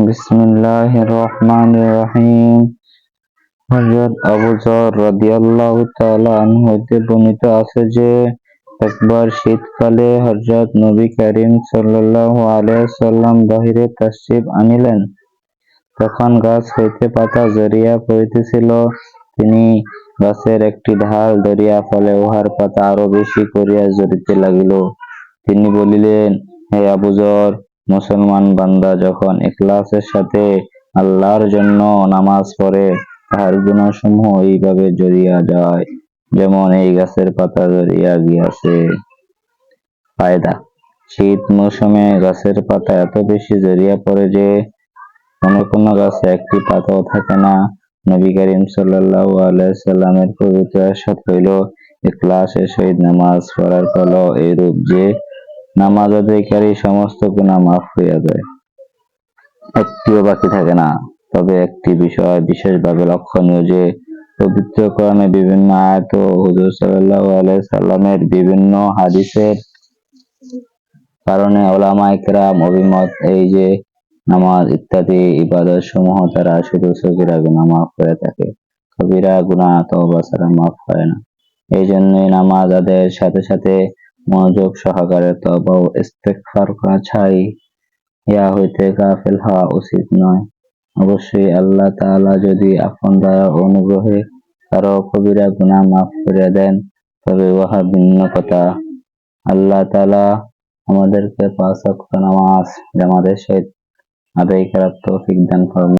বিসমিল্লাহির রহমানির রহিম। হযরত আবু যর রাদিয়াল্লাহু তাআলা আনহু হতে বর্ণিত আছে যে একবার শীতকালে হযরত নবী করিম সাল্লাল্লাহু আলাইহি ওয়াসাল্লাম বাহিরে তাশরিফ আনিলেন। তখন গাছ হইতে পাতা ঝরিয়া পড়িতেছিল। তিনি গাছের একটি ঢাল ধরিয়া ফেলে উহার পাতা আরো বেশি করিয়া ঝরিতে লাগিল। তিনি বলিলেন, হে আবু যর, মুসলমান বান্দা যখন ইখলাসের সাথে আল্লাহর জন্য নামাজ পড়ে তাহার গুনাহসমূহ এইভাবে ঝরিয়া যায় যেমন এই গাছের পাতা ঝরিয়া গিয়াছে। ফায়দা: শীত মৌসুমে গাছের পাতা এত বেশি ঝরিয়া পড়ে যে কোনো কোনো গাছে একটি পাতাও থাকে না। নবী করিম সাল্লাল্লাহু আলাইহি ওয়াসাল্লামের পবিত্র ইরশাদ হইল, ইখলাসের সহিত নামাজ পড়ার ফল এইরূপ যে নামাজ আদায়কারী সমস্ত গুনাহ মাফ হইয়া যায়, একটিও বাকি থাকে না। তবে একটি বিষয় বিশেষভাবে লক্ষণীয় যে পবিত্র কোরআনে বিভিন্ন আয়াত ও হুজুর সাল্লাল্লাহু আলাইহি ওয়াসাল্লামের বিভিন্ন হাদিসের কারণে উলামায়ে কেরাম অভিমত এই যে নামাজ ইত্যাদি ইবাদত সমূহ তারা শুধু সগীরা গুনাহ মাফ করে থাকে, কবিরা গুনাহ তওবা ছাড়া মাফ হয় না। এই জন্যই নামাজ আদায়ের সাথে সাথে মনোযোগ সহকারে তওবা ও ইস্তেগফার করা চাই। ইহা হইতে গাফিল হওয়া উচিত নয়। অবশ্যই আল্লাহ তাআলা যদি আপন দয়া ও অনুগ্রহে কারো কবিরা গুনাহ মাফ করিয়া দেন তবে উহা ভিন্ন কথা। আল্লাহ তাআলা আমাদেরকে ৫ ওয়াক্ত নামাজ জামাতের সহিত আদায় করার তৌফিক দান ফরমান।